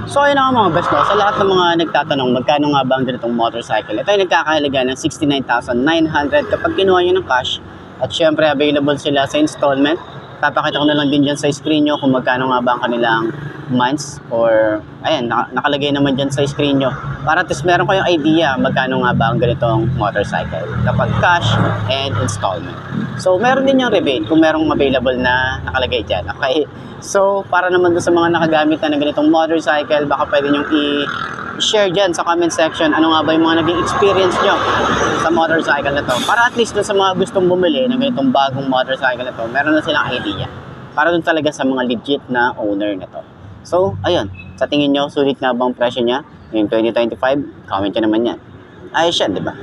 So ayun na nga mga best, no? Sa lahat ng mga nagtatanong magkano nga ba ang ganitong motorcycle, ito ay nagkakahalaga ng 69,900 kapag kinuha nyo ng cash. At syempre available sila sa installment. Papakita ko na lang din dyan sa screen nyo kung magkano nga ba ang kanilang months, or ayan, nakalagay naman dyan sa screen nyo para at least meron kayong idea magkano nga ba ang ganitong motorcycle kapag cash and installment. So meron din yung rebate kung merong available na nakalagay dyan. Okay, so para naman doon sa mga nakagamit na ng ganitong motorcycle, baka pwede nyo i-share dyan sa comment section ano nga ba yung mga naging experience nyo sa motorcycle na to, para at least doon sa mga gustong bumili ng ganitong bagong motorcycle na to, meron na silang idea para doon talaga sa mga legit na owner na to. So ayun, sa tingin nyo sulit nga bang presyo niya ngayong 2025? Comment nyo naman yan. Ayos yan, diba?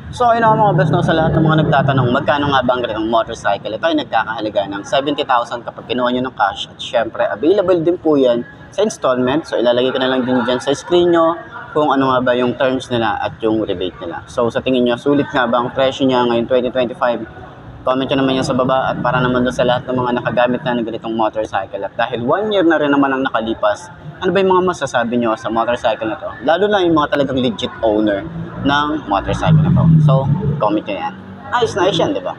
So ayun ako mga best, no, sa lahat ng mga nagtatanong magkano nga ba ang ganitong motorcycle, ito ay nagkakahalaga ng 70,000 kapag kinuha nyo ng cash. At syempre available din po yan sa installment. So ilalagay ko na lang din dyan sa screen nyo kung ano nga ba yung terms nila at yung rebate nila. So sa tingin nyo sulit nga ba ang presyo niya ngayong 2025? Comment nyo naman yan sa baba. At para naman doon sa lahat ng mga nakagamit na ng ganitong motorcycle, at dahil 1 year na rin naman ang nakalipas, ano ba yung mga masasabi nyo sa motorcycle na to? Lalo na yung mga talagang legit owner ng motorcycle na to. So, comment nyo yan. Ayos na ayos yan, diba?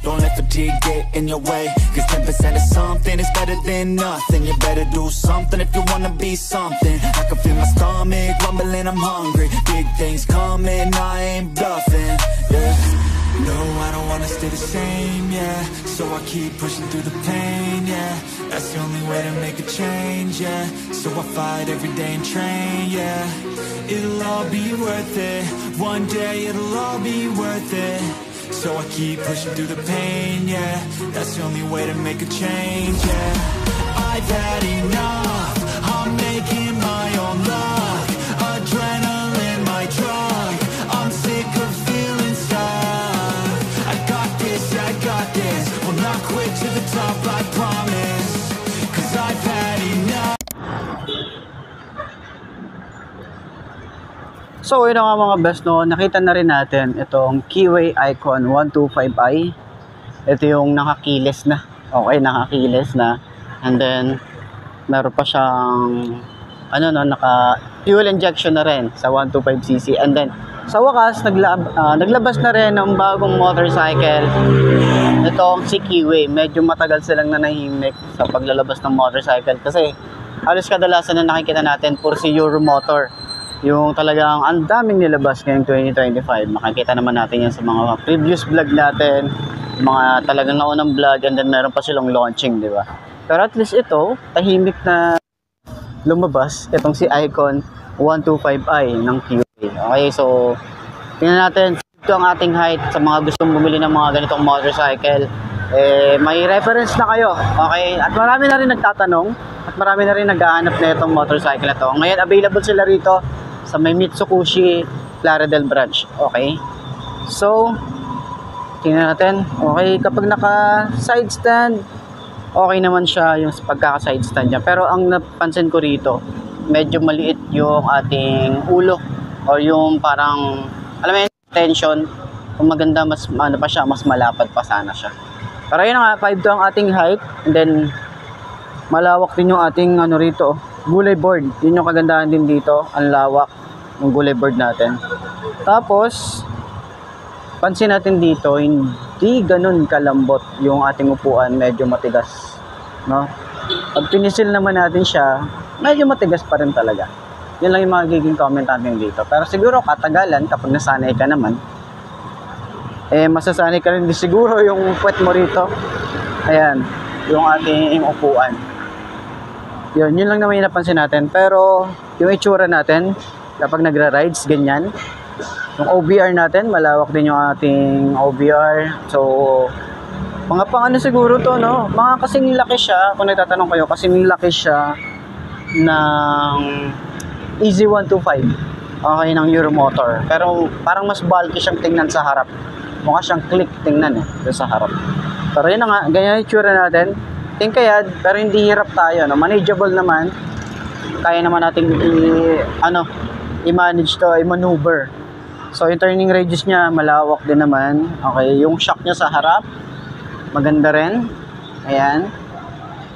Don't let fatigue get in your way, cause 10% of something is better than nothing. You better do something if you wanna be something. I can feel my stomach rumbling, I'm hungry. Big things coming, I ain't bluffing, yeah. No, I don't wanna stay the same, yeah. So I keep pushing through the pain, yeah. That's the only way to make a change, yeah. So I fight every day and train, yeah. It'll all be worth it. One day it'll all be worth it. So I keep pushing through the pain, yeah. That's the only way to make a change, yeah. I've had enough, I'm making my own luck. Adrenaline, my drug, I'm sick of feeling stuck. I got this, will not quit to the top, I promise. Cause I've had enough. So yun nga mga best, no, nakita na rin natin itong Keyway Icon 125i. Ito yung nakakiles na. Okay, nakakiles na. And then meron pa siyang ano, no, naka fuel injection na rin sa 125cc. And then sa wakas naglabas na rin ng bagong motorcycle. Itong si Keyway. Medyo matagal silang nanahimik sa paglalabas ng motorcycle kasi halos kadalasan na nakikita natin puro si Euromotor. Yung talagang ang daming nilabas ngayong 2025. Makikita naman natin yan sa mga previous vlog natin, mga talagang naunang vlog, and then meron pa silang launching, di ba? Pero at least ito, tahimik na lumabas itong si Icon 125i ng Keyway. Okay, so tingnan natin ito ang ating height sa mga gustong bumili ng mga ganitong motorcycle. May reference na kayo. Okay, at marami na rin nagtatanong at marami na rin naghahanap na itong motorcycle na to. Ngayon available sila rito sa may Mitsubishi Plaridel branch. Okay, so tingnan natin. Okay, kapag naka side stand, okay naman siya yung pagkaka side stand niya. Pero ang napansin ko rito, medyo maliit yung ating ulo, o yung parang alam mo yung tension. Kung maganda, mas ano pa siya, mas malapad pa sana siya. Pero yun nga, 5'2" ang ating height, and then malawak din yung ating ano rito, gulay board. Yun yung kagandahan din dito, ang lawak ng gulay board natin. Tapos pansin natin dito, hindi ganun kalambot yung ating upuan, medyo matigas, no? Pag pinisil naman natin siya, medyo matigas pa rin talaga. Yun lang yung magiging comment natin dito. Pero siguro katagalan, kapag nasanay ka naman, masasanay ka rin din siguro yung puwet mo rito. Ayan, yung ating upuan. Yun lang naman yung napansin natin. Pero yung itsura natin kapag nagra-rides, ganyan. Yung OBR natin, malawak din yung ating OBR. So mga pang ano siguro to, no? Mga kasing laki siya, kung nagtatanong kayo, kasing laki siya ng EZ125. Okay, ng Euromotor. Pero parang mas bulky siyang tingnan sa harap. Mukha siyang click tingnan doon sa harap. Pero yun na nga, ganyan yung itsura natin. Tingkayad, pero hindi hirap tayo, no? Manageable naman. Kaya naman natin i-manage to, i-maneuver. So yung turning radius niya malawak din naman. Okay, yung shock niya sa harap maganda rin. Ayan.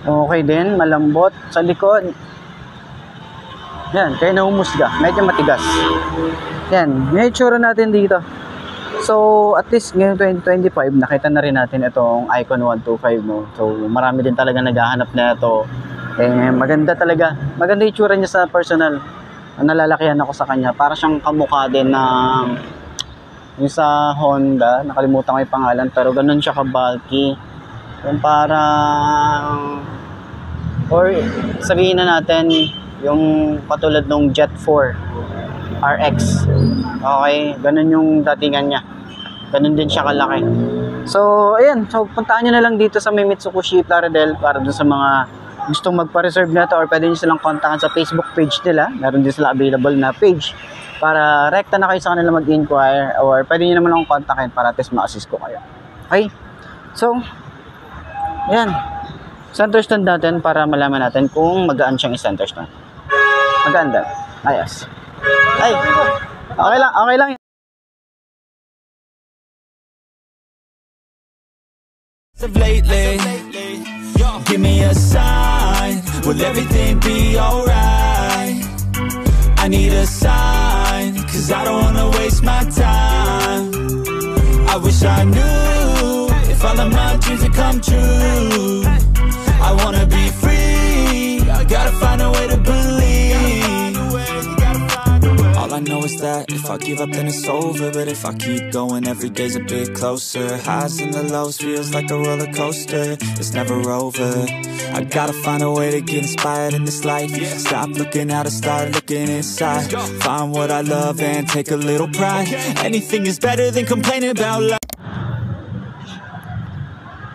Okay din, malambot. Sa likod. Yan, kaya nahumusga. Medyo matigas. Yan, yung itsura natin dito. So, at least ngayon 2025, nakita na rin natin itong Icon 125, no? So, marami din talaga naghahanap na ito. Eh, maganda talaga. Maganda yung itsura niya sa personal. Nalalakihan ako sa kanya. Para siyang kamukha din ng yung sa Honda. Nakalimutan ko yung pangalan, pero ganun siya ka-bulky. Yung parang, or sabihin na natin, yung katulad ng Jet 4 RX. Okay, ganun yung datingan niya. Ganun din siya kalaki. So, ayan. So, puntaan nyo na lang dito sa may Mitsubishi Plaridel para dun sa mga gustong magpa-reserve na to, or pwede nyo silang kontakan sa Facebook page nila. Meron din sila available na page para rekta na kayo sa kanila mag-inquire, or pwede nyo naman akong kontakin para at least ma-assist ko kayo. Okay? So, ayan. Center stand natin para malaman natin kung magaan siyang i-center stand. Maganda. Ayos. Ay, okay lang, okay lang. Lately, give me a sign. Will everything be alright? I need a sign, cause I don't wanna waste my time. I wish I knew if all of my dreams would come true. I wanna be free, I gotta find a way to believe. All I know is that if I give up then it's over, but if I keep going every day's a bit closer. Highs and the lows feels like a roller coaster, it's never over. I gotta find a way to get inspired in this life. Stop looking out and start looking inside. Find what I love and take a little pride. Anything is better than complaining about life.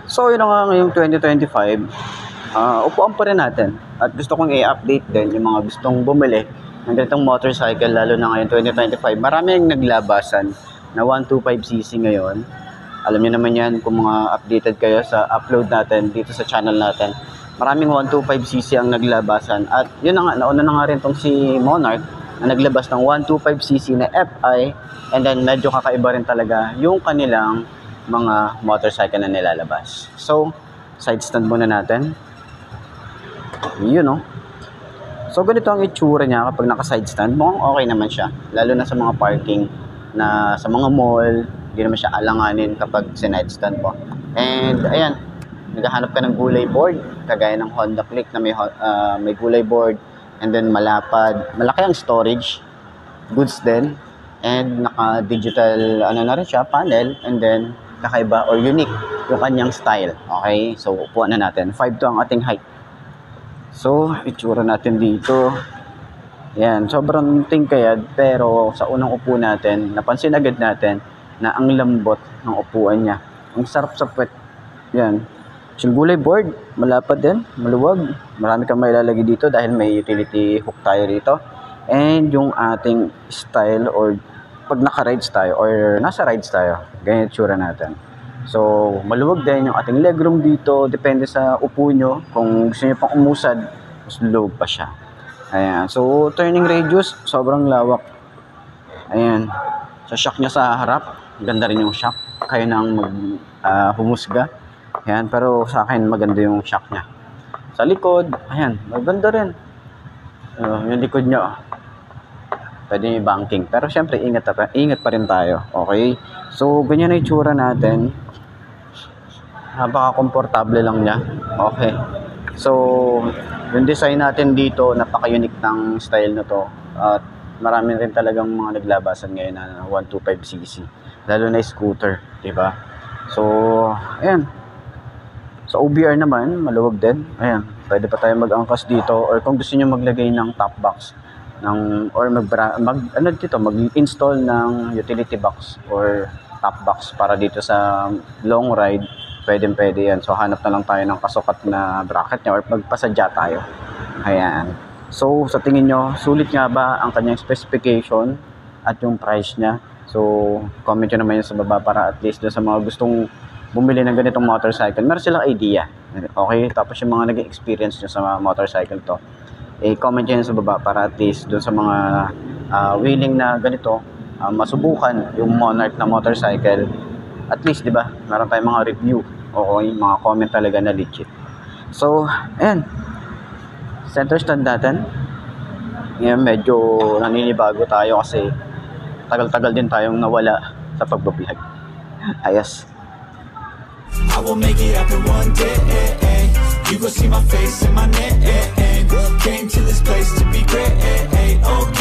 So, yun na nga ngayong 2025. Upuan pa rin natin. At gusto kong i-update din yung mga gustong bumili ng ganitong motorcycle, lalo na ngayon 2025. Marami yung naglabasan na 125cc ngayon. Alam niyo naman yan kung mga updated kayo sa upload natin dito sa channel natin. Maraming 125cc ang naglabasan. At yun na nga, nauna na nga rin tong si Monarch na naglabas ng 125cc na FI. And then medyo kakaiba rin talaga yung kanilang mga motorcycle na nilalabas. So, side stand muna natin. Yun, no? So, ganito ang itsura niya kapag naka-side stand. Mukhang okay naman siya. Lalo na sa mga parking na sa mga mall. Hindi naman siya alanganin kapag sinide stand po. And, ayan. Naghahanap ka ng gulay board. Kagaya ng Honda Click na may gulay board. And then, malapad. Malaki ang storage. Goods din. And, naka-digital, ano na rin siya, panel. And then, kakaiba or unique yung kanyang style. Okay? So, upuan na natin. 5'2" ang ating height. So, itsura natin dito. Yan, sobrang tingkayad, pero sa unang upo natin, napansin agad natin na ang lambot ng upuan niya. Ang sarap sa puwet. Yan. Yung gulay board, malapad din, maluwag. Marami kang mailalagay dito dahil may utility hook tayo dito. And yung ating style, or pag naka-rides tayo or nasa rides tayo, ganyan itsura natin. So, maluwag din yung ating legroom dito. Depende sa upo nyo. Kung gusto nyo pang umusad, mas luwag pa siya. Ayan. So, turning radius, sobrang lawak. Ayan. Sa shock niya sa harap, ganda rin yung shock. Kayo na ang humusga. Ayan. Pero sa akin, maganda yung shock niya. Sa likod, ayan. Maganda rin. Yung likod niya, pwede yung banking. Pero syempre, ingat pa rin tayo. Okay? So, ganyan na itsura natin. Napaka-komportable lang niya. Okay. So, yung design natin dito, napaka-unique ng style na to. At marami rin talagang mga naglabasan ngayon na 125cc. Lalo na scooter, diba? So, ayan. Sa OBR naman, maluwag din. Ayan. Pwede pa tayo mag-angkas dito. Or kung gusto nyo maglagay ng top box, or mag-install ng utility box or top box para dito sa long ride, pwede yan. So, hanap na lang tayo ng kasukat na bracket niya or magpasadya tayo. Ayan. So, sa tingin nyo, sulit nga ba ang kanyang specification at yung price niya? So, comment nyo naman yun sa baba para at least sa mga gustong bumili ng ganitong motorcycle, meron silang idea. Okay? Tapos yung mga naging experience nyo sa motorcycle to, comment nyo yun sa baba para at least doon sa mga willing na ganito, masubukan yung Monarch na motorcycle. At least, di ba, meron tayong mga review. Okay, mga comment talaga na legit. So, ayan. Center stand natin. Ngayon medyo naninibago tayo kasi tagal-tagal din tayong nawala sa pagbablog. Ayos. I will make it happen one day. You gon' see my face in my name. Came to this place to be great. Okay.